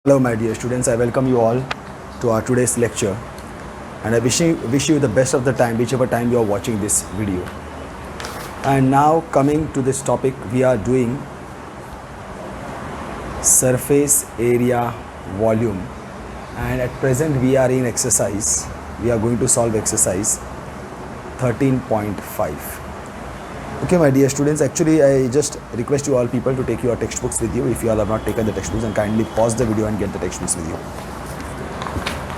Hello my dear students, I welcome you all to our today's lecture and I wish you the best of the time whichever time you are watching this video. And now coming to this topic, we are doing surface area volume, and at present we are in exercise. We are going to solve exercise 13.5. Okay my dear students, actually I just request you all people to take your textbooks with you if you all have not taken the textbooks, and kindly pause the video and get the textbooks with you.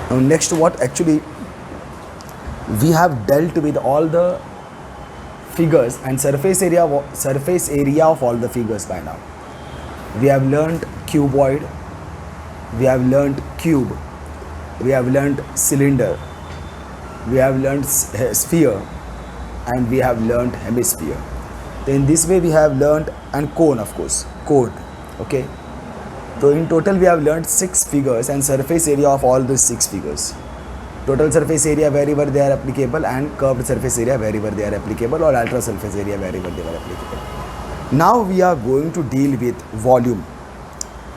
Now next, what actually we have dealt with all the figures and surface area of all the figures by now. We have learnt cuboid, we have learnt cube, we have learnt cylinder, we have learnt sphere, and we have learnt hemisphere. In this way we have learnt, and cone, of course, cone. Okay, so in total we have learnt 6 figures and surface area of all these 6 figures. Total surface area wherever they are applicable, and curved surface area wherever they are applicable, or alter surface area wherever they are applicable. Now we are going to deal with volume.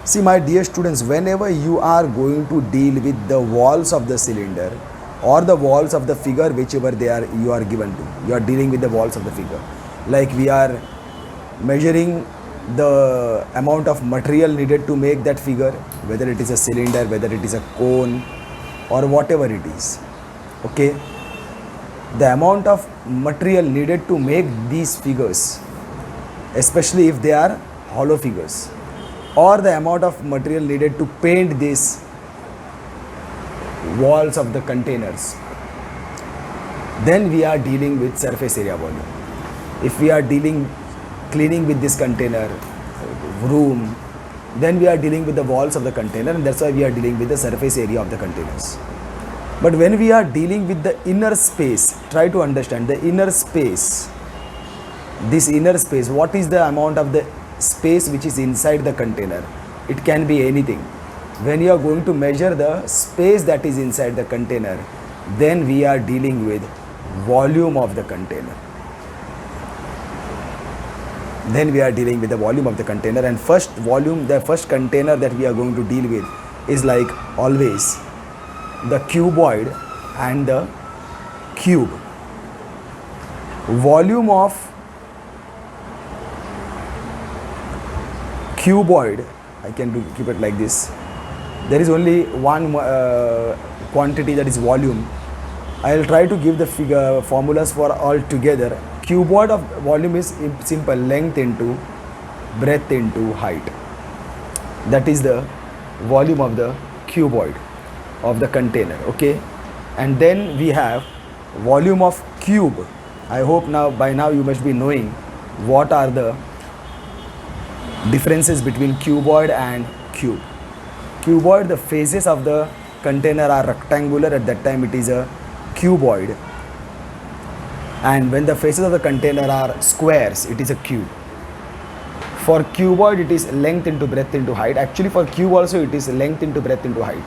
See my dear students, whenever you are going to deal with the walls of the cylinder or the walls of the figure, whichever you are given to, you are dealing with the walls of the figure. Like we are measuring the amount of material needed to make that figure, whether it is a cylinder, whether it is a cone, or whatever it is. Okay, the amount of material needed to make these figures, especially if they are hollow figures, or the amount of material needed to paint these walls of the containers, then we are dealing with surface area volume. If we are cleaning with this container room, then we are dealing with the walls of the container, and that's why we are dealing with the surface area of the containers. But when we are dealing with the inner space, try to understand the inner space. This inner space, what is the amount of the space which is inside the container? It can be anything. When you are going to measure the space that is inside the container, then we are dealing with volume of the container. Then we are dealing with the volume of the container, and the first container that we are going to deal with is, like always, the cuboid and the cube. Volume of cuboid, I can keep it like this. There is only one quantity, that is volume. I will try to give the formulas for all together. Cuboid of volume is simple: length into breadth into height. That is the volume of the cuboid of the container. Okay, and then we have volume of cube. I hope by now you must be knowing what are the differences between cuboid and cube. Cuboid, the faces of the container are rectangular, at that time it is a cuboid, and when the faces of the container are squares, it is a cube. For cuboid it is length into breadth into height. Actually for cube also it is length into breadth into height,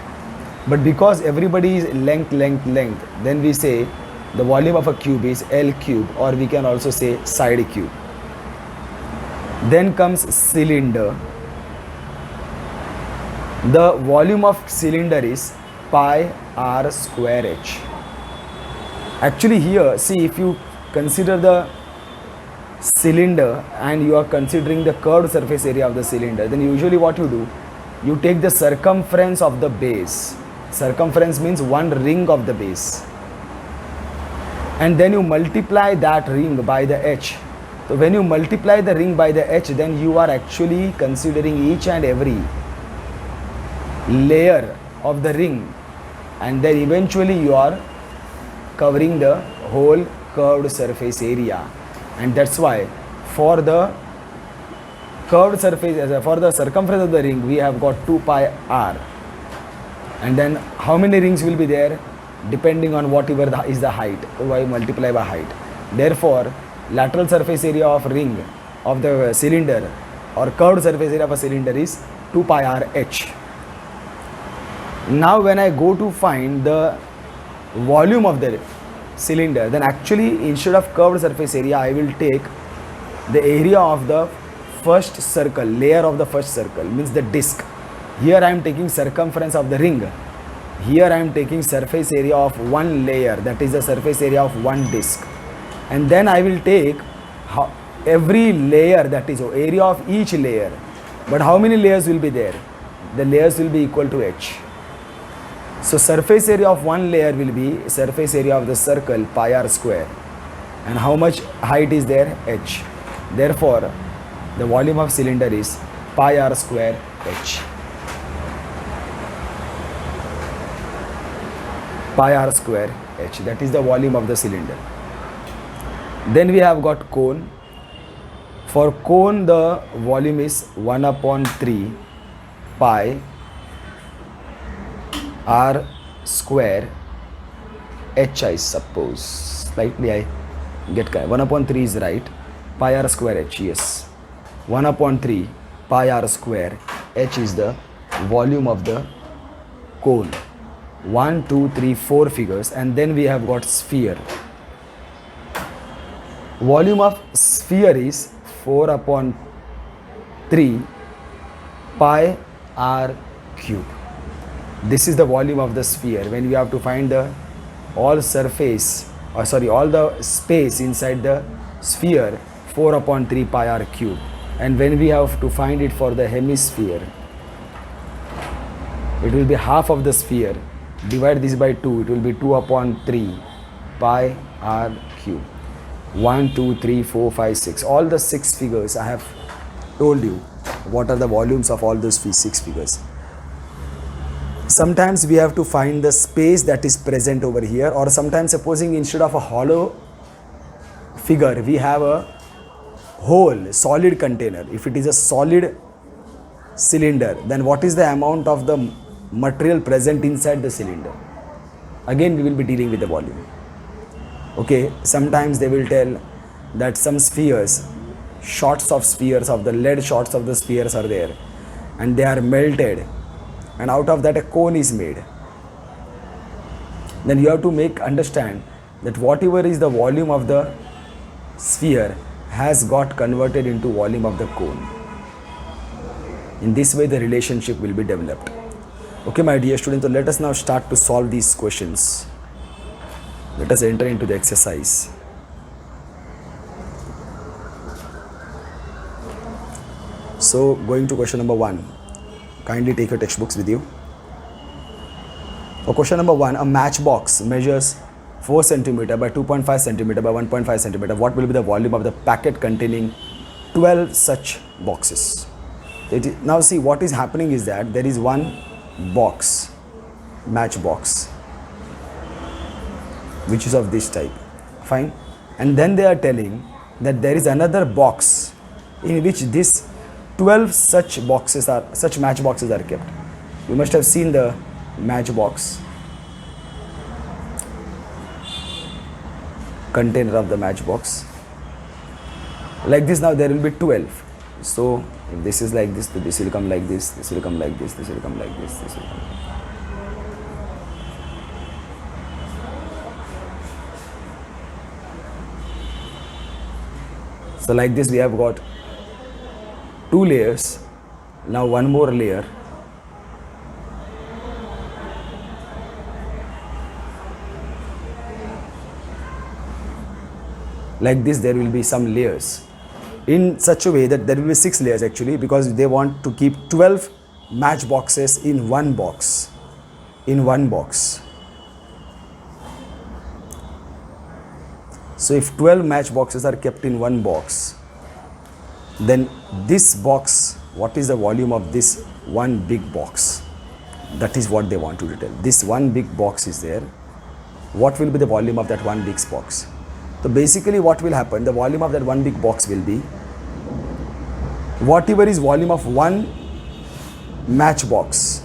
but because everybody is length, then we say the volume of a cube is L cube, or we can also say side cube. Then comes cylinder. The volume of cylinder is pi r square h. Actually here, see, if you consider the cylinder and you are considering the curved surface area of the cylinder, then usually what you do, you take the circumference of the base. Circumference means one ring of the base, and then you multiply that ring by the h. So when you multiply the ring by the h, then you are actually considering each and every layer of the ring, and then eventually you are covering the whole curved surface area. And that's why for the curved surface, for the circumference of the ring, we have got 2 pi r, and then how many rings will be there depending on whatever is the height, so I multiply by height. Therefore lateral surface area of ring of the cylinder, or curved surface area of a cylinder, is 2 pi r h. Now when I go to find the volume of the cylinder, then actually instead of curved surface area, I will take the area of the first circle, layer of the first circle, means the disc. Here I am taking circumference of the ring. Here I am taking surface area of one layer, that is the surface area of one disk. And then I will take every layer, that is area of each layer. But how many layers will be there? The layers will be equal to h. So surface area of one layer will be surface area of the circle pi r square. And how much height is there? H. Therefore, the volume of cylinder is pi r square h. Pi r square h. That is the volume of the cylinder. Then we have got cone. For cone, the volume is 1 upon 3 pi r square h, I suppose. Slightly I get 1 upon 3 is right. Pi r square h, yes. 1 upon 3 pi r square h is the volume of the cone. 1, 2, 3, 4 figures. And then we have got sphere. Volume of sphere is 4 upon 3 pi r cube. This is the volume of the sphere. When we have to find the all the space inside the sphere, 4 upon 3 pi r cube. And when we have to find it for the hemisphere, it will be half of the sphere. Divide this by 2, it will be 2 upon 3 pi r cube. 1, 2, 3, 4, 5, 6. All the 6 figures I have told you what are the volumes of all those 6 figures. Sometimes we have to find the space that is present over here, or sometimes supposing instead of a hollow figure we have a whole solid container. If it is a solid cylinder, then what is the amount of the material present inside the cylinder? Again we will be dealing with the volume. Okay, sometimes they will tell that some spheres, shots of spheres of the lead shots of the spheres are there and they are melted, and out of that a cone is made. Then you have to understand that whatever is the volume of the sphere has got converted into volume of the cone. In this way the relationship will be developed. Okay, my dear students, so let us now start to solve these questions. Let us enter into the exercise. So, going to question number 1. Kindly take your textbooks with you. For question number 1, a matchbox measures 4 cm by 2.5 cm by 1.5 cm. What will be the volume of the packet containing 12 such boxes? Now see, what is happening is that there is one box, matchbox, which is of this type. Fine. And then they are telling that there is another box in which this 12 such matchboxes are kept. You must have seen the matchbox, container of the matchbox. Like this, now there will be 12. So if this is like this, so this will come like this, this will come like this, this will come like this, this will come like this. So like this we have got 2 layers. Now one more layer. Like this there will be some layers. In such a way that there will be 6 layers actually, because they want to keep 12 matchboxes in one box. In one box. So if 12 matchboxes are kept in one box, then this box, what is the volume of this one big box? That is what they want to tell. This one big box is there. What will be the volume of that one big box? So basically what will happen, the volume of that one big box will be whatever is volume of one matchbox,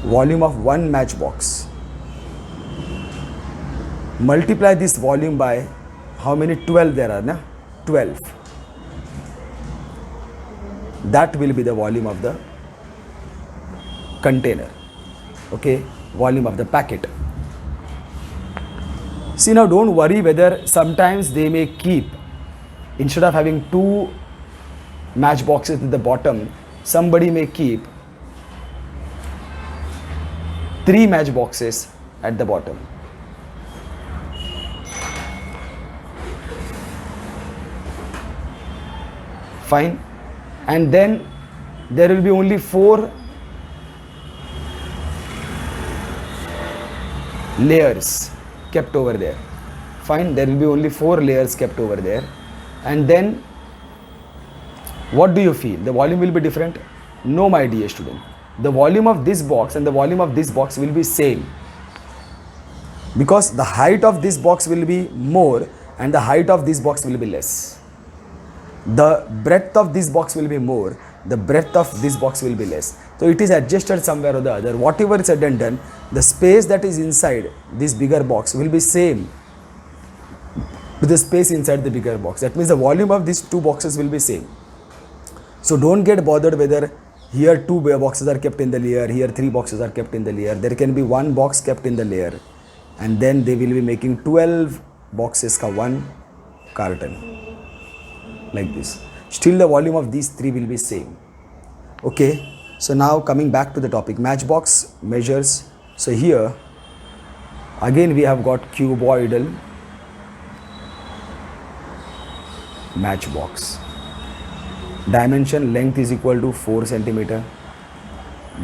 volume of one matchbox, multiply this volume by how many? 12 there are, na? 12. That will be the volume of the container. Okay, volume of the packet. See, now don't worry whether sometimes they may keep, instead of having 2 matchboxes at the bottom, somebody may keep 3 matchboxes at the bottom. Fine. And then there will be only 4 layers kept over there. Fine, there will be only 4 layers kept over there. And then what do you feel? The volume will be different? No, my dear student. The volume of this box and the volume of this box will be same, because the height of this box will be more and the height of this box will be less. The breadth of this box will be more, the breadth of this box will be less. So it is adjusted somewhere or the other. Whatever is said and done, the space that is inside this bigger box will be same with the space inside the bigger box. That means the volume of these 2 boxes will be same. So don't get bothered whether here 2 boxes are kept in the layer, here 3 boxes are kept in the layer. There can be 1 box kept in the layer, and then they will be making 12 boxes ka 1 carton, like this. Still the volume of these 3 will be same. Okay, so now coming back to the topic, matchbox measures. So here again we have got cuboidal matchbox. Dimension: length is equal to 4 centimeter,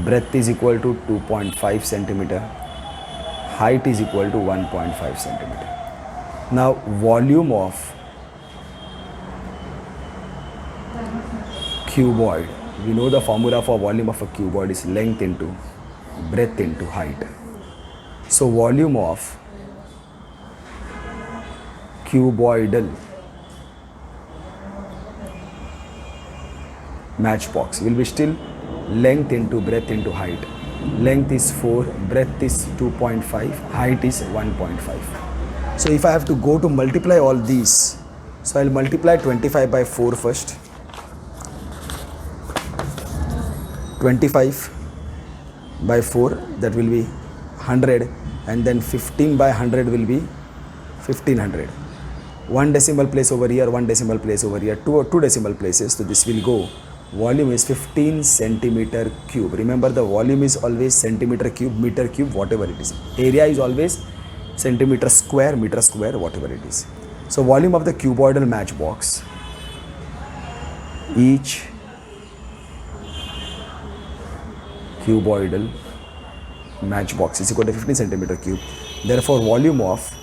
breadth is equal to 2.5 centimeter, height is equal to 1.5 centimeter. Now volume of cuboid, we know the formula for volume of a cuboid is length into breadth into height. So volume of cuboidal matchbox will be still length into breadth into height. Length is 4, breadth is 2.5, height is 1.5. So if I have to go to multiply all these, so I'll multiply 25 by 4 first. 25 by 4, that will be 100, and then 15 by 100 will be 1500. 1 decimal place over here, 1 decimal place over here, 2 decimal places, so this will go. Volume is 15 centimeter cube. Remember, the volume is always centimeter cube, meter cube, whatever it is. Area is always centimeter square, meter square, whatever it is. So volume of the cuboidal matchbox, each cuboidal matchbox is equal to 15 centimeter cube. Therefore volume of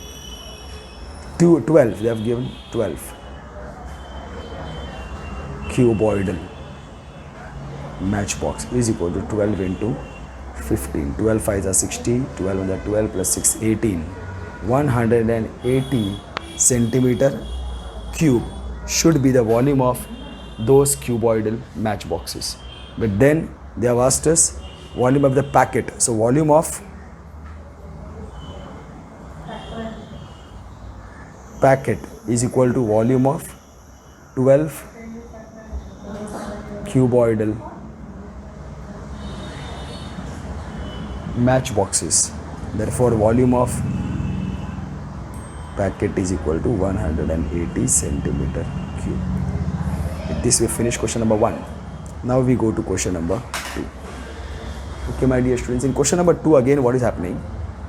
12, they have given 12 cuboidal matchbox is equal to 12 into 15. 12 5s are 60, 12 on the 12 plus 6, 18. 180 centimeter cube should be the volume of those cuboidal matchboxes. But then they have asked us volume of the packet. So volume of packet is equal to volume of 12 cuboidal matchboxes. Therefore volume of packet is equal to 180 centimeter cube. With this we finish question number 1. Now we go to question number 2. Okay, my dear students, in question number 2 again what is happening?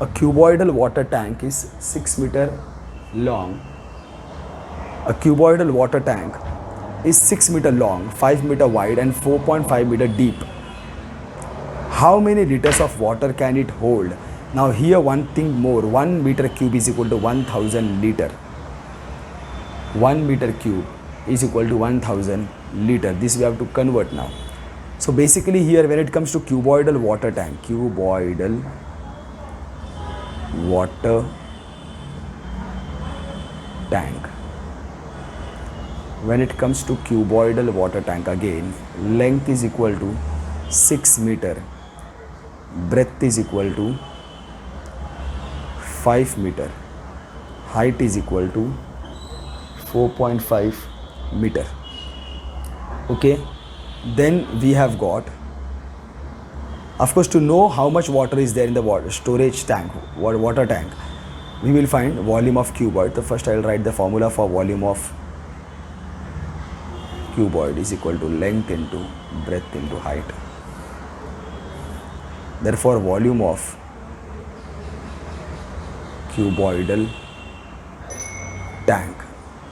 A cuboidal water tank is 6 meter long. A cuboidal water tank is 6 meter long, 5 meter wide and 4.5 meter deep. How many liters of water can it hold? Now here one thing more, 1 meter cube is equal to 1000 liter. 1 meter cube is equal to 1000 liter. This we have to convert now. So basically here when it comes to cuboidal water tank, cuboidal water tank. When it comes to cuboidal water tank, again length is equal to 6 meter, breadth is equal to 5 meter, height is equal to 4.5 meter. Okay, then we have got, of course, to know how much water is there in the water storage tank, water tank, we will find volume of cuboid. So first I will write the formula for volume of cuboid is equal to length into breadth into height. Therefore volume of cuboidal tank.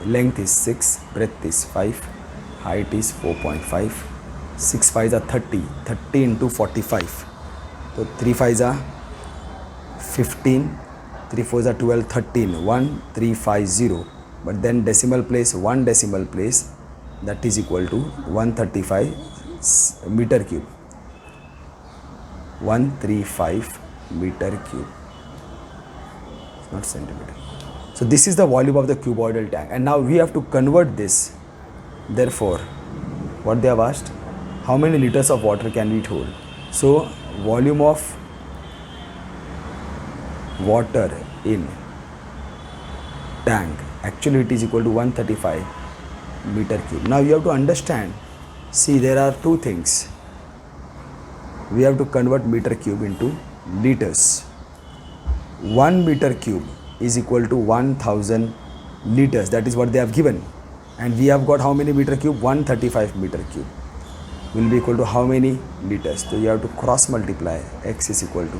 Length is 6, breadth is 5, height is 4.5. 6 5s are 30, 30 into 45. So 3 5s are 15, 3 4s are 12, 13, 1350. But then decimal place, 1 decimal place, that is equal to 135 meter cube. 135 meter cube, it's not centimeter. So this is the volume of the cuboidal tank, and now we have to convert this. Therefore, what they have asked, how many liters of water can it hold? So volume of water in tank, actually it is equal to 135 meter cube. Now you have to understand, see, there are two things. We have to convert meter cube into liters. 1 meter cube is equal to 1000 liters. That is what they have given. And we have got how many meter cube? 135 meter cube will be equal to how many liters? So you have to cross multiply. X is equal to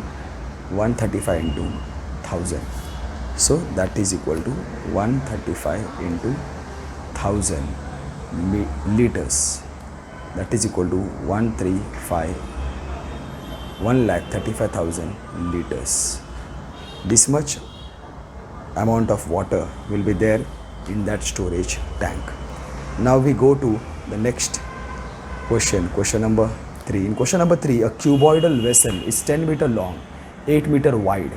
135 into 1000. So that is equal to 135 into 1000 liters. That is equal to 1,35,000 liters. This much amount of water will be there in that storage tank. Now we go to the next question, question number 3. In question number 3, a cuboidal vessel is 10 meter long, 8 meter wide.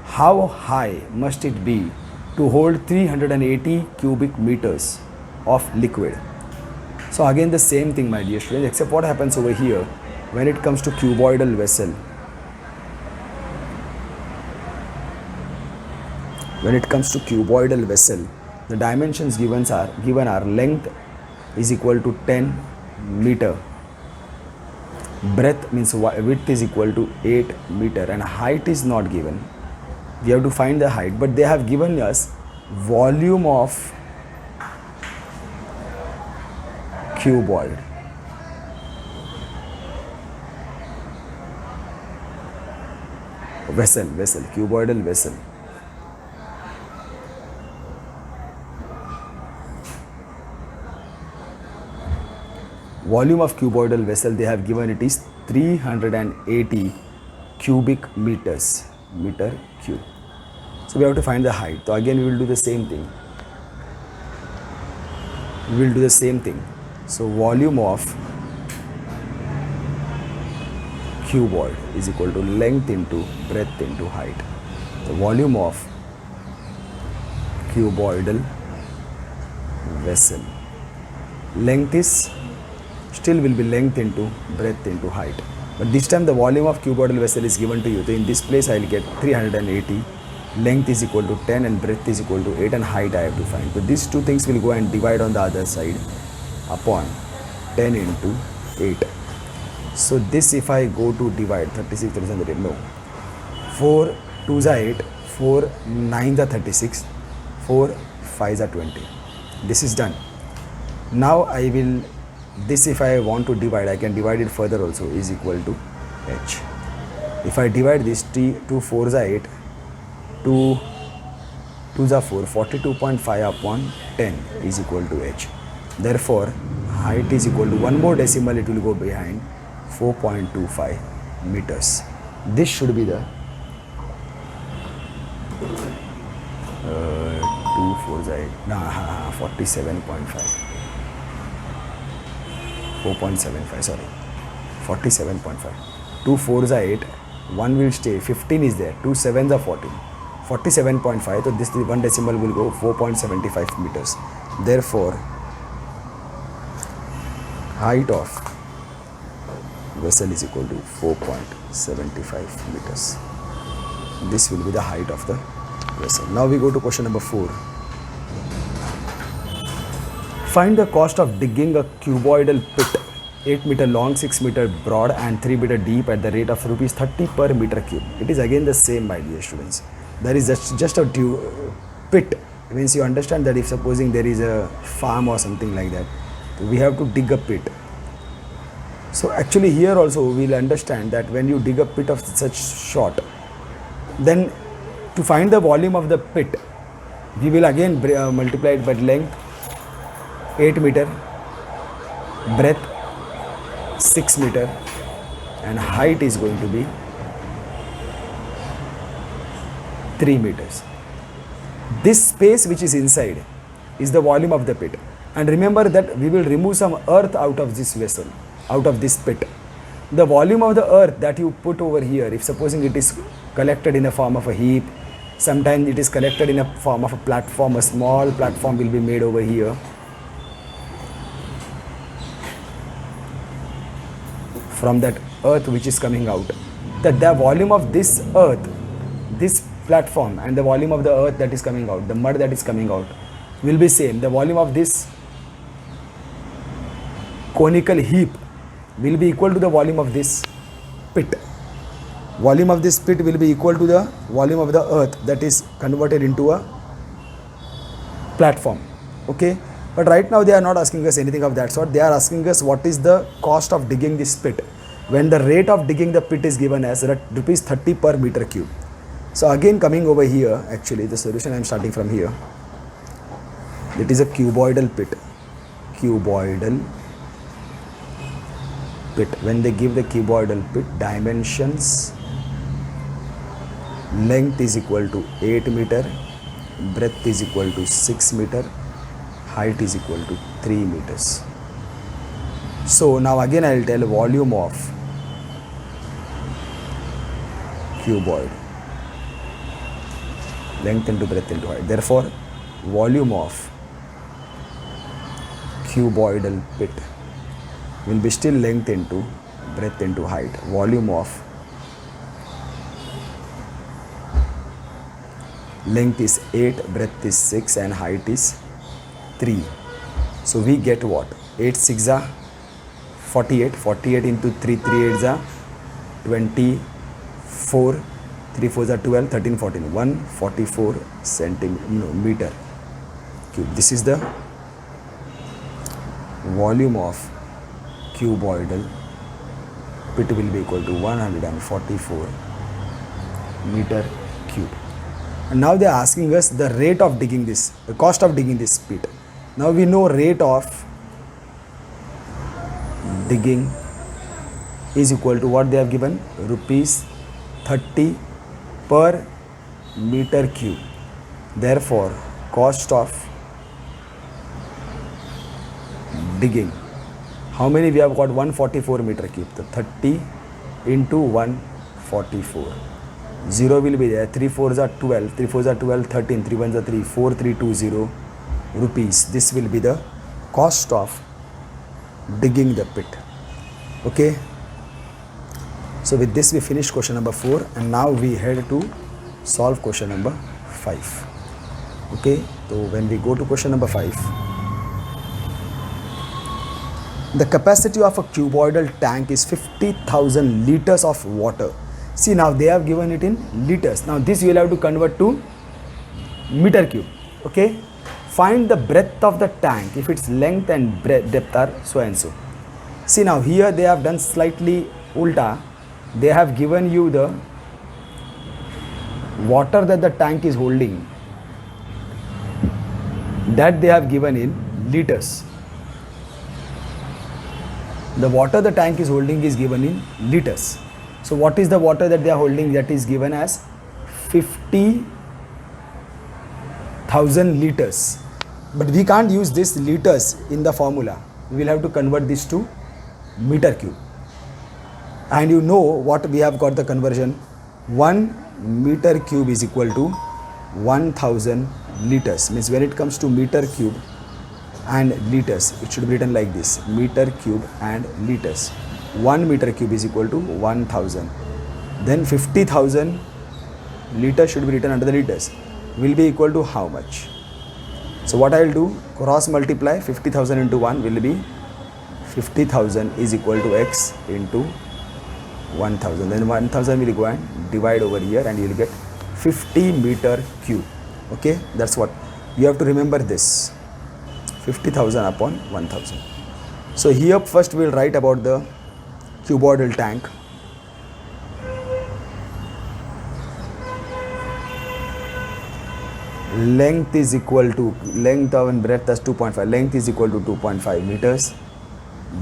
How high must it be to hold 380 cubic meters of liquid? So again the same thing, my dear students, except what happens over here when it comes to cuboidal vessel. When it comes to cuboidal vessel, the dimensions given are length is equal to 10 meter, breadth means width is equal to 8 meter, and height is not given. We have to find the height, but they have given us volume of cuboid. Vessel, cuboidal vessel. Volume of cuboidal vessel they have given, it is 380 cubic meters, meter cube. So we have to find the height. So again we will do the same thing. So volume of cuboid is equal to length into breadth into height. The volume of cuboidal vessel, length is still will be length into breadth into height, but this time the volume of cuboidal vessel is given to you. So in this place I will get 380, length is equal to 10 and breadth is equal to 8, and height I have to find. So these two things will go and divide on the other side upon 10 into 8. So this, if I go to divide 36, 37, no, 4 2s are 8, 4 9s are 36, 4 5s are 20. This is done. Now I will, this if I want to divide, I can divide it further also, is equal to h. If I divide this, 2 4s are 8, 2 2s are 4, 42.5 upon 10 is equal to h. Therefore height is equal to, one more decimal it will go behind, 4.25 meters. This should be the 2 4s are 8, 47.5, 4.75, sorry, 47.5. 2 4s are 8, 1 will stay, 15 is there, 2 7s are 14, 47.5. So this one decimal will go 4.75 meters. Therefore height of vessel is equal to 4.75 meters. This will be the height of the vessel. Now we go to question number 4. Find the cost of digging a cuboidal pit 8 meter long, 6 meter broad and 3 meter deep at the rate of rupees 30 per meter cube. It is again the same, my dear students. There is just a pit. Means you understand that if supposing there is a farm or something like that, we have to dig a pit. So actually here also we will understand that when you dig a pit of such short, then To find the volume of the pit, we will again multiply it by length 8 meter, breadth 6 meter, and height is going to be 3 meters. This space which is inside is the volume of the pit. And remember that we will remove some earth out of this vessel, out of this pit. The volume of the earth that you put over here, if supposing it is collected in the form of a heap, sometimes it is collected in a form of a platform, a small platform will be made over here. From that earth which is coming out, that the volume of this earth, this platform, and the volume of the earth that is coming out, the mud that is coming out, will be same. The volume of this conical heap will be equal to the volume of this pit. Volume of this pit will be equal to the volume of the earth that is converted into a platform. Okay, but right now they are not asking us anything of that sort. They are asking us what is the cost of digging this pit, when the rate of digging the pit is given as rupees 30 per meter cube. So again, coming over here, actually the solution I am starting from here. It is a cuboidal pit. Cuboidal pit. When they give the cuboidal pit, dimensions, length is equal to 8 meter, breadth is equal to 6 meter, height is equal to 3 meters. So now again I will tell volume of cuboid, length into breadth into height. Therefore, volume of cuboidal pit will be still length into breadth into height. Volume of length is 8, breadth is 6, and height is 3. So we get what? 8 6 are 48. 48 into 3 3 8 are 24. 3 4 are 12. 13 14. 144 centimeter cube. This is the volume of cuboidal pit will be equal to 144 meter cube. And now they are asking us the rate of digging this, the cost of digging this pit. Now we know rate of digging is equal to what they have given, rupees 30 per meter cube. Therefore, cost of digging, how many we have got? 144 meter cube. So 30 into 144. 0 will be there. 3 4s are 12. 3 4s are 12. 13. 3 1s are 3. 4320 rupees. This will be the cost of digging the pit. Okay. So with this we finish question number 4, and now we head to solve question number 5. Okay. So when we go to question number 5, the capacity of a cuboidal tank is 50,000 liters of water. See, now they have given it in liters. Now this you will have to convert to meter cube. Okay. Find the breadth of the tank if its length and depth are so and so. See, now here they have done slightly ulta. They have given you the water that the tank is holding, that they have given in liters. The water the tank is holding is given in liters. So what is the water that they are holding? That is given as 50,000 liters. But we can't use this liters in the formula. We will have to convert this to meter cube. And you know what we have got the conversion? 1 meter cube is equal to 1000 liters. Means when it comes to meter cube and liters, it should be written like this: meter cube and liters. 1 meter cube is equal to 1000. Then 50,000 liters should be written under the liters. Will be equal to how much? So what I will do, cross multiply 50,000 into 1 will be 50,000 is equal to x into 1000. Then 1000 will go and divide over here, and you will get 50 meter cube. Okay, that's what you have to remember, this 50,000 upon 1000. So here first we will write about the cuboidal tank. length is equal to, length of and breadth as 2.5, length is equal to 2.5 meters,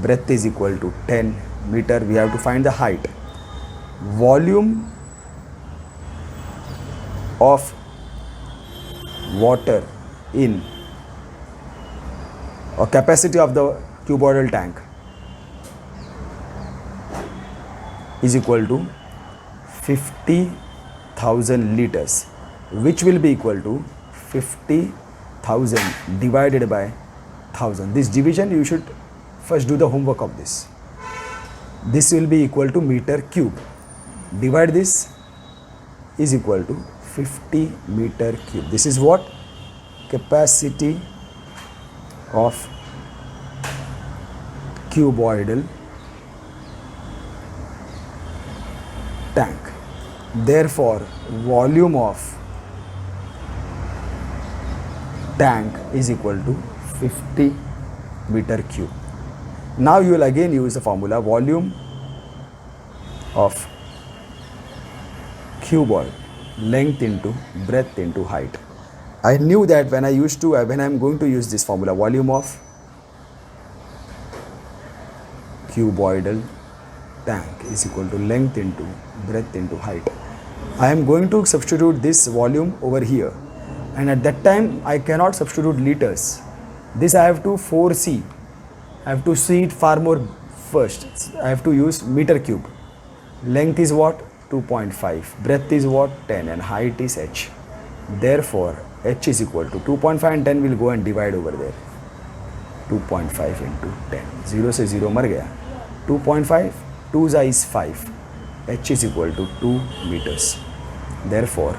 breadth is equal to 10 meter. We have to find the height. Volume of water in, or capacity of the cuboidal tank is equal to 50,000 liters, which will be equal to 50,000 divided by 1000. This division, you should first do the homework of this. This will be equal to meter cube. Divide this is equal to 50 meter cube. This is what? Capacity of cuboidal tank. Therefore, volume of tank is equal to 50 meter cube. Now you will again use the formula volume of cuboid, length into breadth into height. I knew that when I am going to use this formula, volume of cuboidal tank is equal to length into breadth into height. I am going to substitute this volume over here, and at that time I cannot substitute liters. This I have to foresee. I have to see it far more first. I have to use meter cube. Length is what? 2.5. Breadth is what? 10, and height is h. Therefore, h is equal to 2.5 and 10 will go and divide over there. 2.5 into 10. 0 से 0 मर गया. 2.5, 2 is 5. h is equal to 2 meters. Therefore,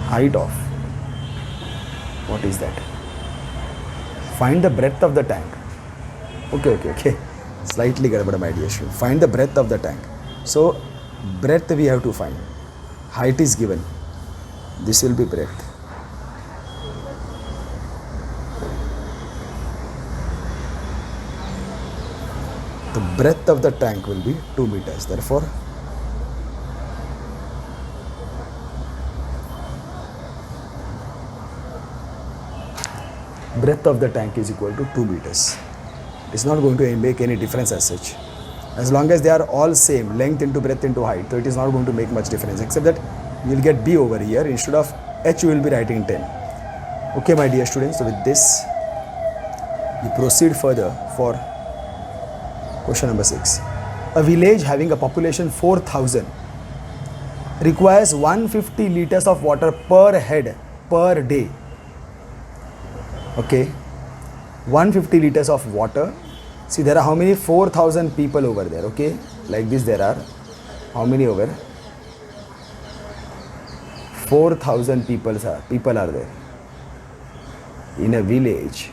height of, what is that? Find the breadth of the tank. Okay. Slightly gadbad, my dear student. Find the breadth of the tank. So, breadth we have to find. Height is given. This will be breadth. The breadth of the tank will be 2 meters. Therefore, breadth of the tank is equal to 2 meters. It's not going to make any difference as such. As long as they are all same, length into breadth into height, so it is not going to make much difference, except that you will get B over here. Instead of H, you will be writing 10. Okay, my dear students, so with this, we proceed further for question number 6. A village having a population 4,000 requires 150 liters of water per head per day. Okay, 150 liters of water. See, there are how many? 4,000 people over there. Okay, like this there are how many over? 4,000 people are there. In a village,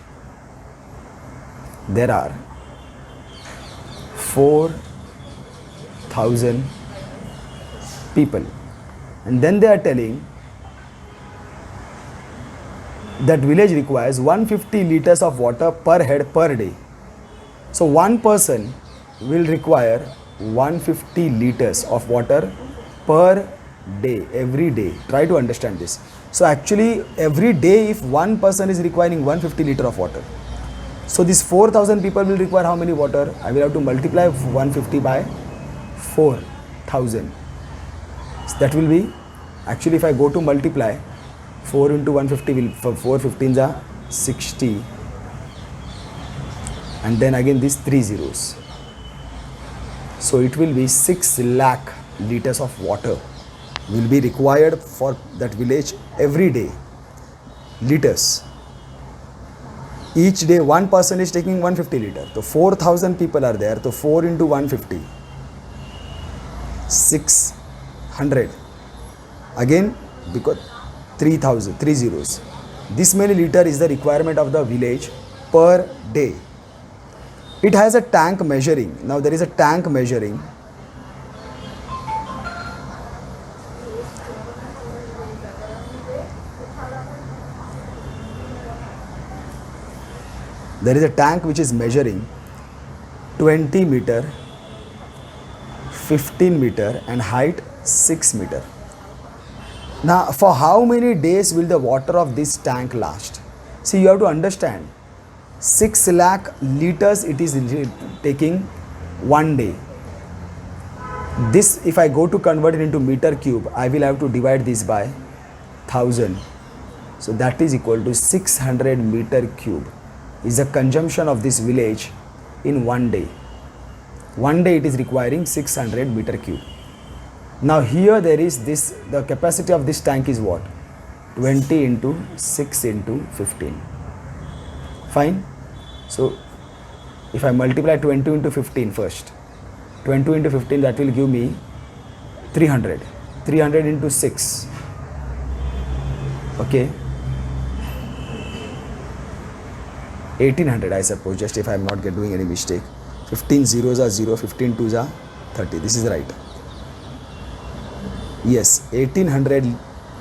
there are 4,000 people, and then they are telling that village requires 150 liters of water per head per day. So one person will require 150 liters of water per day, every day. Try to understand this. So actually every day, if one person is requiring 150 liter of water, so this 4,000 people will require how many water? I will have to multiply 150 by 4,000. So that will be, actually if I go to multiply, 4 into 150 will, 4 15s are 60, and then again these 3 zeros. So it will be 6 lakh liters of water will be required for that village every day. Liters. Each day one person is taking 150 liters. So 4,000 people are there. So 4 into 150, 600. Again, because 3,000, 3 zeros. This many liter is the requirement of the village per day. It has a tank measuring. Now there is a tank measuring. There is a tank which is measuring 20 meter, 15 meter and height 6 meter. Now, for how many days will the water of this tank last? See, you have to understand, 6 lakh liters it is taking one day. This, if I go to convert it into meter cube, I will have to divide this by 1000. So that is equal to 600 meter cube is the consumption of this village in one day. One day it is requiring 600 meter cube. Now here there is this, the capacity of this tank is what? 20 into 6 into 15. Fine. So if I multiply 20 into 15 first, 20 into 15, that will give me 300. 300 into 6. Okay. 1800 I suppose, just if I am not doing any mistake. 15 zeros are 0, 15 twos are 30. This is right. Yes, 1800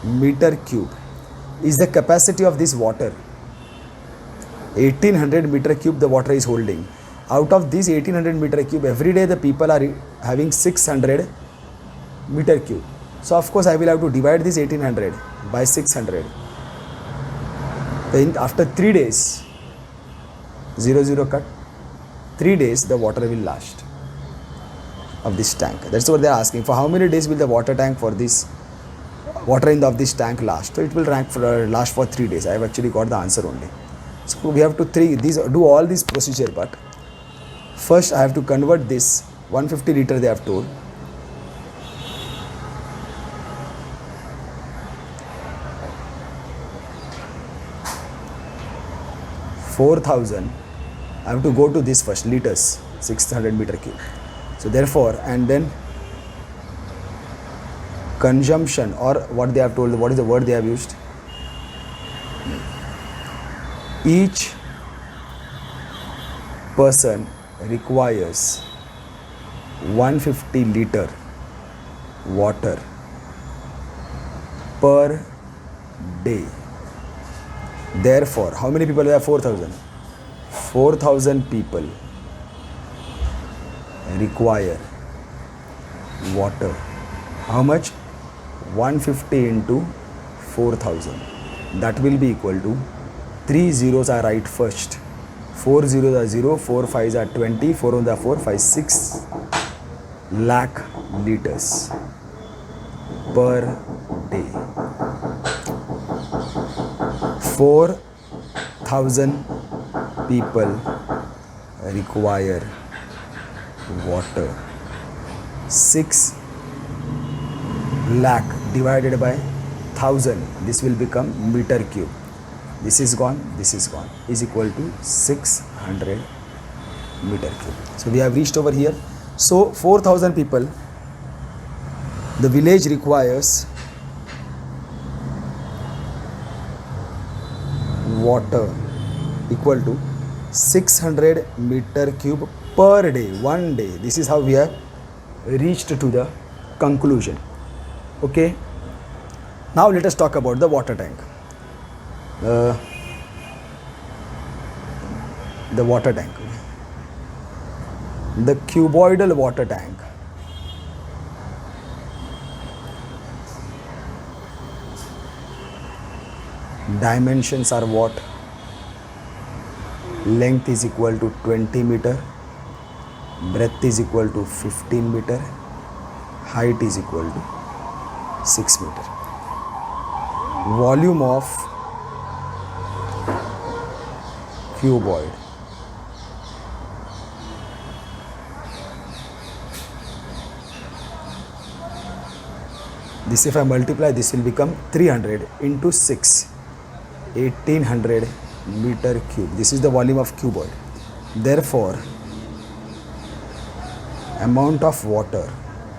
meter cube is the capacity of this water. 1800 meter cube the water is holding. Out of this 1800 meter cube, every day the people are having 600 meter cube. So of course I will have to divide this 1800 by 600. Then after 3 days, 0 cut, 3 days the water will last of this tank. That's what they are asking. For how many days will the water tank for this water in of this tank last? So it will last for 3 days. I have actually got the answer only. So we have to do all this procedure, but first I have to convert this 150 liter they have told. $4,000. I have to go to this first, liters, 600 meter cube. So therefore, and then consumption, or what they have told, what is the word they have used? Each person requires 150 liter water per day. Therefore, how many people there are? 4,000. 4,000 people require water. How much? 150 into 4,000. That will be equal to, 3 zeros are right first. 4 zeros are 0, 4 fives are 20, 4 ones are 4, 5, 6 lakh liters per day. 4,000 people require water. 6 lakh divided by 1000, this will become meter cube. This is gone, this is gone, is equal to 600 meter cube. So we have reached over here. So 4,000 people, the village requires water equal to 600 meter cube per day, one day. This is how we have reached to the conclusion. Okay. Now let us talk about the water tank. The water tank, the cuboidal water tank. Dimensions are what? Length is equal to 20 meter, breadth is equal to 15 meter, height is equal to 6 meter. Volume of cuboid. This, if I multiply, this will become 300 into 6, 1800 meter cube. This is the volume of cuboid. Therefore, amount of water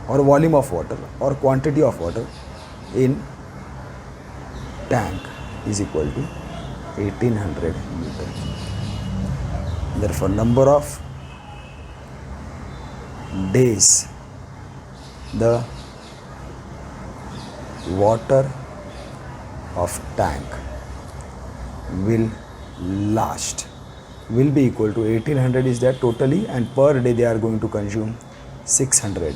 or volume of water or quantity of water in tank is equal to 1800 meter cube. Therefore, number of days the water of tank will last will be equal to 1800 is that totally, and per day they are going to consume 600.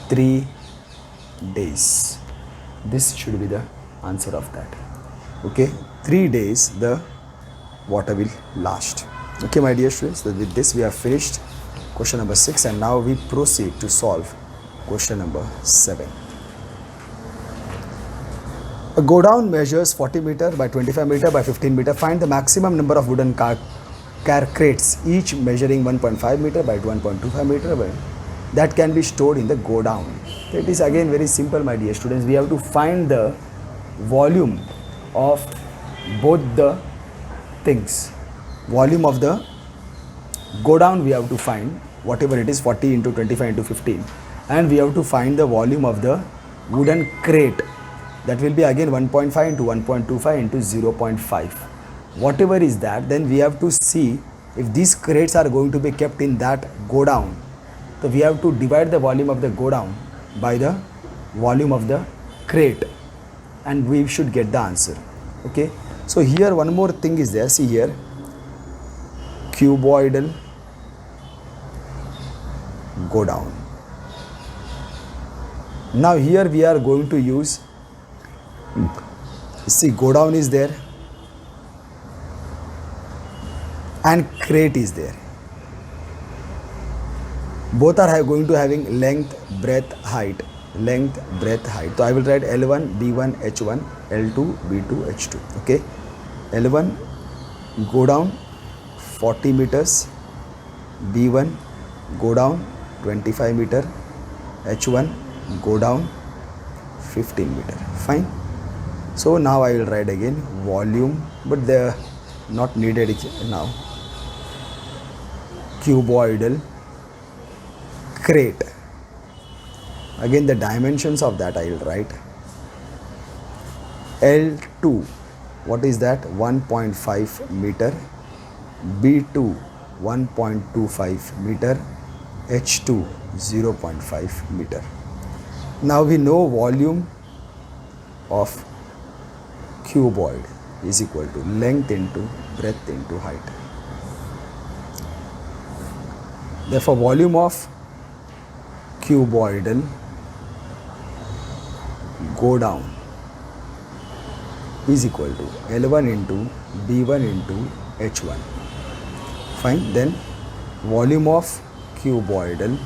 3 days. This should be the answer of that. Okay, 3 days the water will last. Okay, my dear students, so with this we have finished question number 6, and now we proceed to solve question number 7. A go down measures 40 meter by 25 meter by 15 meter. Find the maximum number of wooden car crates, each measuring 1.5 meter by 1.25 meter by, that can be stored in the go down. It is again very simple, my dear students. We have to find the volume of both the things. Volume of the go down we have to find, whatever it is, 40 into 25 into 15, and we have to find the volume of the wooden crate. That will be again 1.5 into 1.25 into 0.5. Whatever is that, then we have to see if these crates are going to be kept in that go down. So we have to divide the volume of the go down by the volume of the crate, and we should get the answer. Okay, so here one more thing is there. See here, cuboidal go down. Now here we are going to use, see, go down is there and crate is there. Both are going to having length, breadth, height. Length, breadth, height. So I will write L1 B1 H1, L2 B2 H2. Okay, L1 go down 40 meters, B1 go down 25 meter, H1 go down 15 meter. Fine. So now I will write again volume, but they are not needed now. Cuboidal crate. Again the dimensions of that I will write. L2, what is that? 1.5 meter, B2 1.25 meter, H2 0.5 meter. Now we know volume of cuboid is equal to length into breadth into height. Therefore volume of cuboidal go down is equal to L1 into B1 into H1. Fine. Then volume of cuboidal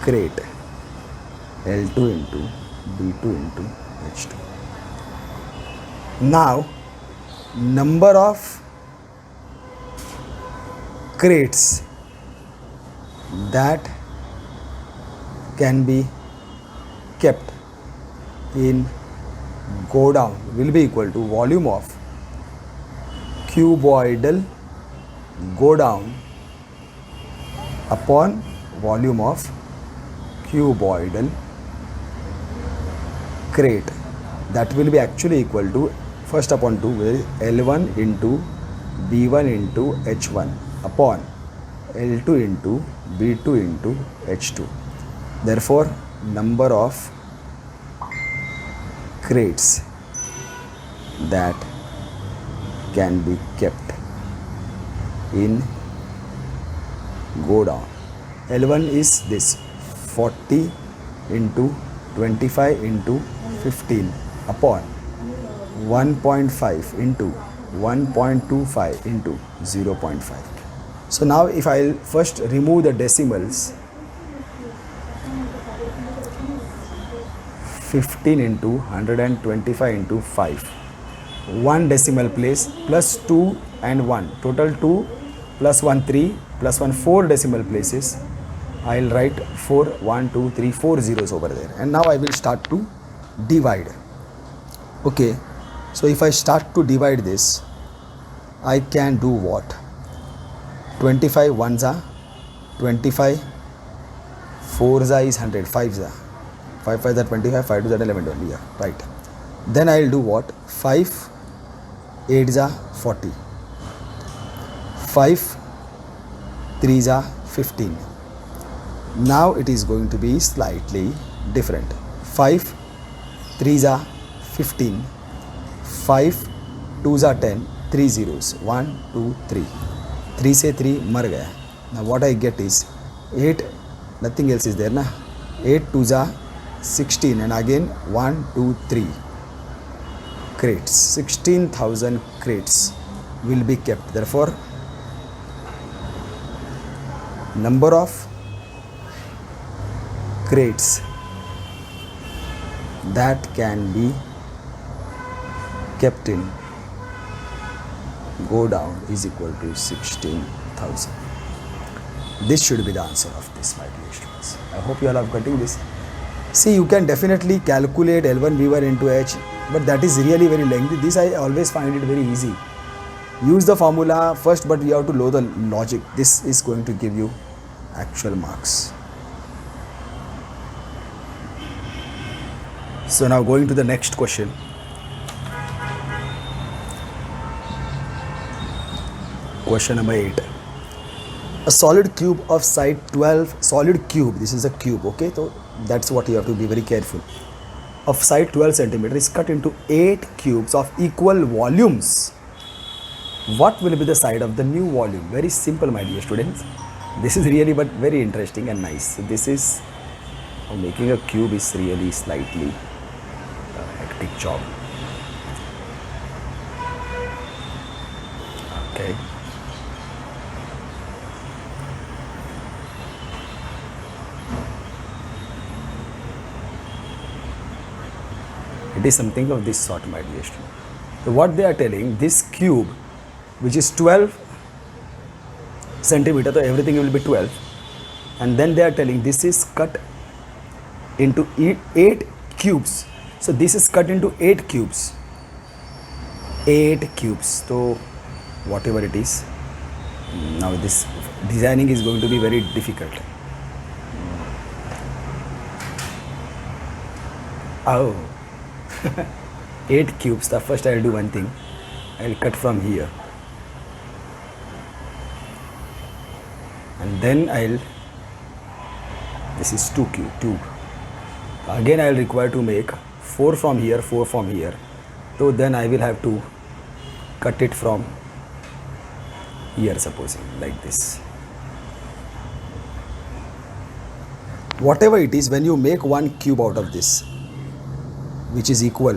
crate, L2 into B2 into H2. Now number of crates that can be kept in go down will be equal to volume of cuboidal go down upon volume of cuboidal crate. That will be actually equal to, first upon 2 will L1 into B1 into H1 upon L2 into B2 into H2. Therefore number of crates that can be kept in go down. L1 is this 40 into 25 into 15 upon 1.5 into 1.25 into 0.5. So now if I first remove the decimals, 15 into 125 into 5, 1 decimal place plus 2 and 1, total 2 plus 1 3 plus 1 4 decimal places. I will write 4 1 2 3 4 zeros over there, and now I will start to divide. Okay, so if I start to divide this, I can do what? 25 ones are 25, 4s is 100, 5s 5 5s are 25, 5 2s are 11 20. Yeah, right. Then I will do what? 5 8s are 40, 5 3s are 15. Now it is going to be slightly different. 5 3s are 15, 5 2s are 10, 3 zeros, 1 2 3, 3 से 3 मर गया. Now what I get is 8, nothing else is there ना. 8 2s are 16, and again 1, 2, 3 crates. 16,000 crates will be kept. Therefore, number of crates that can be kept in go down is equal to 16,000. This should be the answer of this, my dear students. I hope you all are getting this. See, you can definitely calculate L1 V1 into H, but that is really very lengthy. This I always find it very easy. Use the formula first, but you have to know the logic. This is going to give you actual marks. So now going to the next question. Question number 8. A solid cube of side 12, solid cube, this is a cube, okay, so that's what you have to be very careful. Of side 12 centimeter is cut into 8 cubes of equal volumes. What will be the side of the new volume? Very simple, my dear students. This is really but very interesting and nice. So this is making a cube is really slightly hectic job. Okay. It is something of this sort, my dear student. So what they are telling, this cube which is 12 centimeter, so everything will be 12, and then they are telling this is cut into 8 cubes. So this is cut into 8 cubes. 8 cubes. So whatever it is, now this designing is going to be very difficult. Oh. 8 cubes. The first I will do one thing. I will cut from here, and then this is 2 cube. Again I will require to make 4 from here, 4 from here. So then I will have to cut it from here, supposing like this. Whatever it is, when you make one cube out of this, which is equal,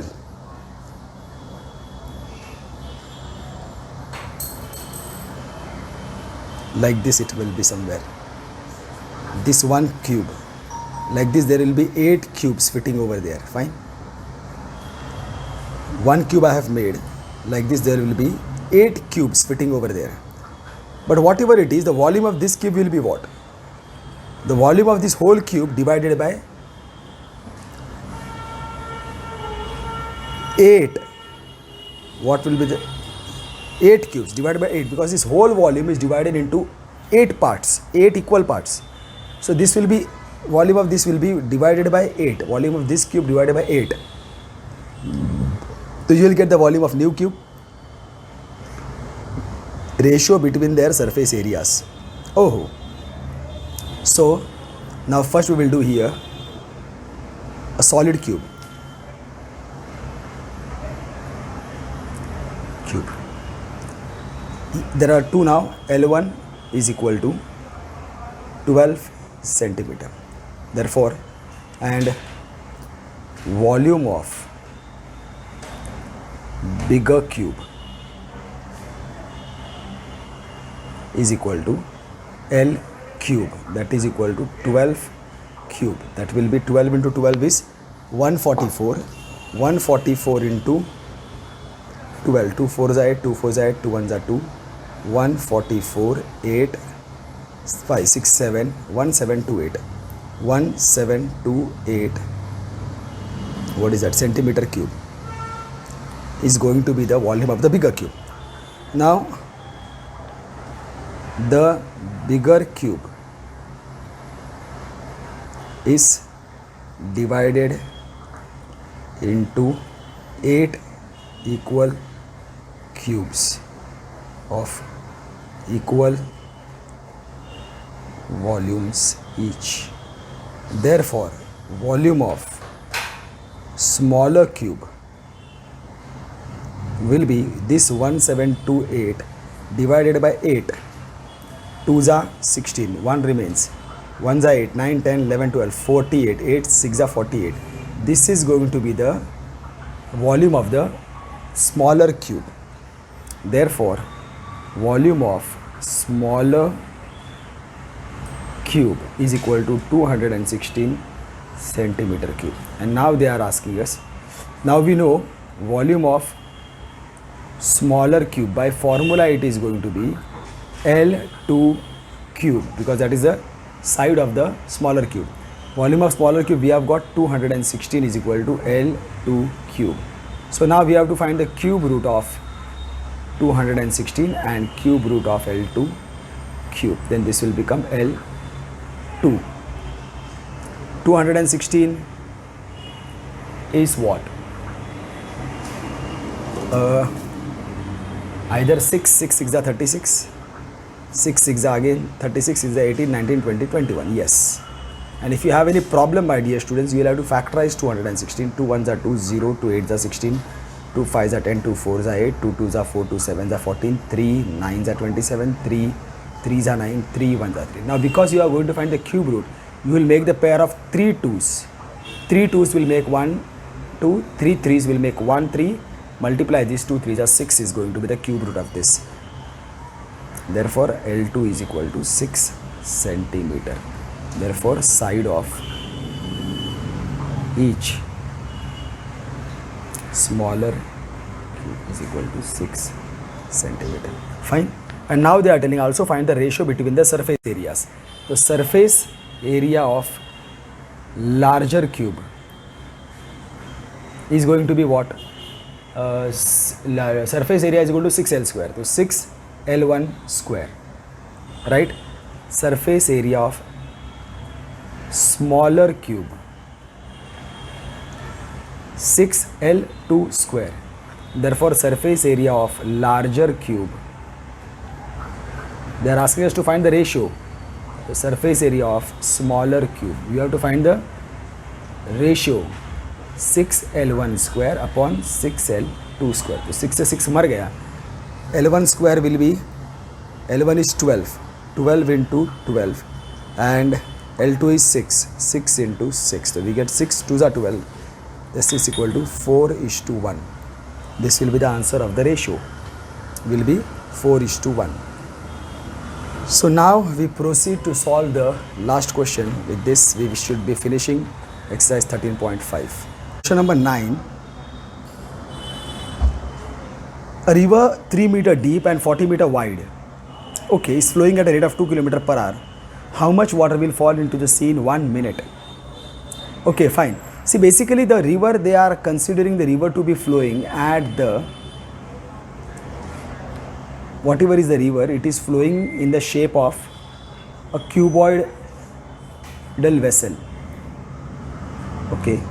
like this, it will be somewhere. This one cube, like this, there will be 8 cubes fitting over there. Fine. One cube I have made, like this, there will be 8 cubes fitting over there. But whatever it is, the volume of this cube will be what? The volume of this whole cube divided by 8. What will be the 8 cubes divided by 8, because this whole volume is divided into 8 parts, 8 equal parts. So this will be, volume of this will be divided by 8, volume of this cube divided by 8. So you will get the volume of new cube, ratio between their surface areas. Oh, so now first we will do here a solid cube. There are two now. L1 is equal to 12 centimeter. Therefore, and volume of bigger cube is equal to L cube, that is equal to 12 cube. That will be 12 into 12 is 144. 144 into 12. 2 4s are 8, 2 4s are 8, 2 1s are 2. 144, 8, 5, 6, 7, 1728. 1728. What is that? Centimeter cube is going to be the volume of the bigger cube. Now, the bigger cube is divided into 8 equal cubes of equal volumes each. Therefore, volume of smaller cube will be this 1728 divided by 8. 2s are 16, 1 remains. 1s are 8, 9, 10, 11, 12, 48, 8, 6 are 48. This is going to be the volume of the smaller cube. Therefore, volume of smaller cube is equal to 216 centimeter cube. And now they are asking us, now we know volume of smaller cube, by formula it is going to be L2 cube, because that is the side of the smaller cube. Volume of smaller cube we have got 216 is equal to L2 cube. So now we have to find the cube root of 216 and cube root of L2 cube. Then this will become L2. 216 is what? Either 6 are 36, 6 are again 36 is the 18, 19, 20, 21. Yes. And if you have any problem, my dear students, you will have to factorize 216. 2 1s are 2, 0, 2 8s are 16, 2 5s are 10, 2 4s are 8, 2 2s are 4, 2 7s are 14, 3 9s are 27, 3 3s are 9, 3 1s are 3. Now because you are going to find the cube root, you will make the pair of 3 2s. 3 2s will make 1 2, 3 3s will make 1 3. Multiply these 2 3s are 6 is going to be the cube root of this. Therefore, L2 is equal to 6 centimeter. Therefore, side of each smaller cube is equal to 6 centimeter. Fine. And now they are telling also find the ratio between the surface areas. The surface area of larger cube is going to be what? Surface area is equal to 6L square. So 6L1 square. Right? Surface area of smaller cube 6L2 square. Therefore, surface area of larger cube, they are asking us to find the ratio. The surface area of smaller cube, you have to find the ratio 6L1 square upon 6L2 square. So 6 से 6 मर गया. L1 square will be, L1 is 12, 12 into 12, and L2 is 6, 6 into 6. So we get 6 2s are 12. This is equal to 4:1. This will be the answer of the ratio. Will be 4:1. So now we proceed to solve the last question. With this we should be finishing exercise 13.5. Question number 9. A river 3 meter deep and 40 meter wide, okay, is flowing at a rate of 2 km per hour. How much water will fall into the sea in 1 minute? Okay, fine. See, basically the river, they are considering the river to be flowing at the, whatever is the river, it is flowing in the shape of a cuboidal vessel. Okay,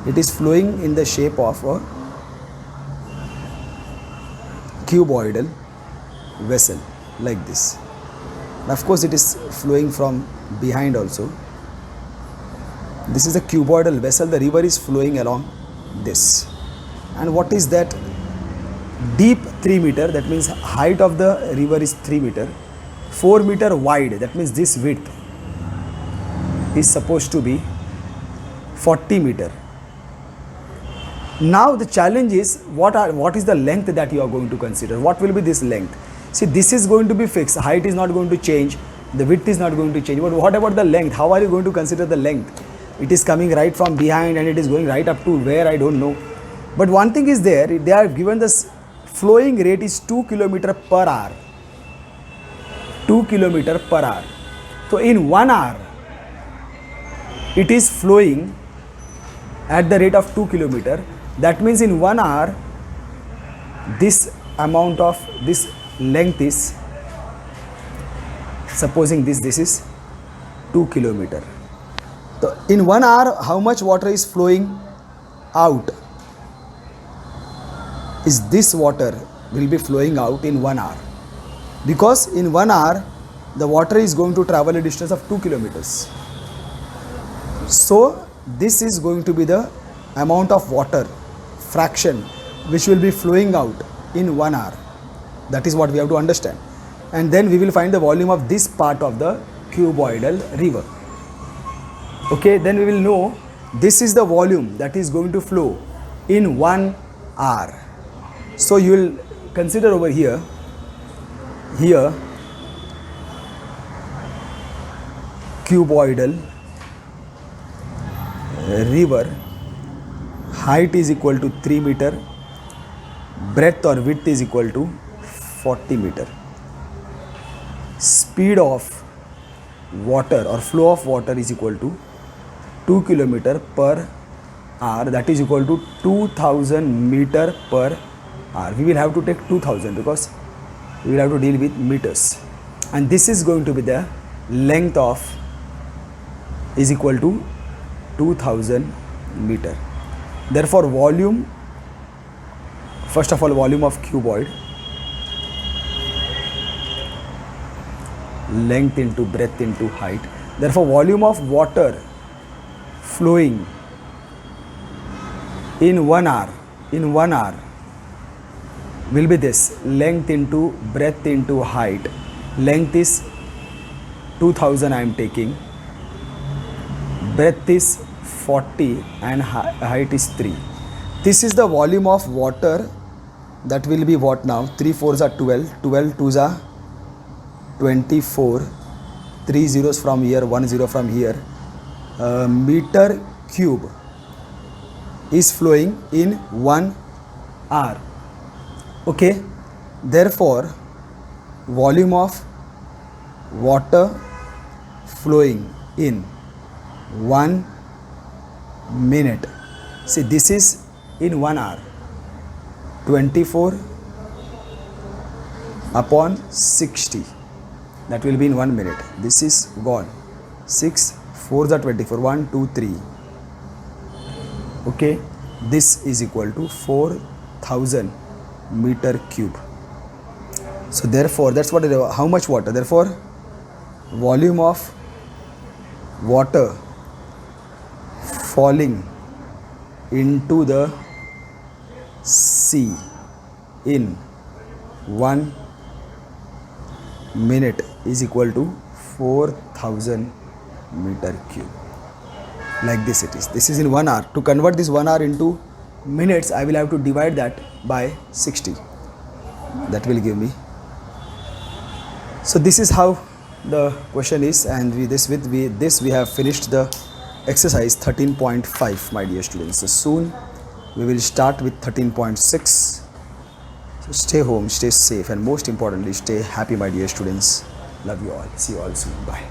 it is flowing in the shape of a cuboidal vessel like this. And of course it is flowing from behind also. This is a cuboidal vessel. The river is flowing along this. And what is that? Deep 3 meter, that means height of the river is 3 meter. 4 meter wide, that means this width is supposed to be 40 meter. Now the challenge is, what is the length that you are going to consider? What will be this length? See, this is going to be fixed. Height is not going to change. The width is not going to change. But what about the length? How are you going to consider the length? It is coming right from behind and it is going right up to where, I don't know. But one thing is there, they are given this flowing rate is 2 km per hour. 2 km per hour. So in 1 hour, it is flowing at the rate of 2 km. That means in 1 hour, this amount of this length is, supposing this is 2 km. So in 1 hour, how much water is flowing out? Is this water will be flowing out in 1 hour? Because in 1 hour, the water is going to travel a distance of 2 kilometers. So this is going to be the amount of water fraction which will be flowing out in 1 hour. That is what we have to understand. And then we will find the volume of this part of the cuboidal river. Okay, then we will know this is the volume that is going to flow in 1 hour. So you will consider over here cuboidal river, height is equal to 3 meter, breadth or width is equal to 40 meter. Speed of water or flow of water is equal to 2 kilometer per hour, that is equal to 2000 meter per hour. We will have to take 2000 because we will have to deal with meters, and this is going to be the length of is equal to 2000 meter. Therefore volume, first of all volume of cuboid, length into breadth into height. Therefore volume of water flowing in 1 hour will be this, length into breadth into height. Length is 2000 I am taking, breadth is 40 and height is 3. This is the volume of water that will be what now, 3 4s are 12, 12 2s are 24, 3 zeros from here, 1 zero from here. Meter cube is flowing in 1 hour. Okay, therefore volume of water flowing in 1 minute, see this is in 1 hour, 24 upon 60, that will be in 1 minute. This is gone, 6 4s are 24, 1 2 3. Okay, this is equal to 4000 meter cube. So therefore that's what, how much water, therefore volume of water falling into the sea in 1 minute is equal to 4000 meter cube. Like this it is. This is in 1 hour. To convert this 1 hour into minutes, I will have to divide that by 60. That will give me. So this is how the question is, and with this we have finished the exercise 13.5, my dear students. So soon we will start with 13.6. So stay home, stay safe, and most importantly stay happy, my dear students. Love you all. See you all soon. Bye.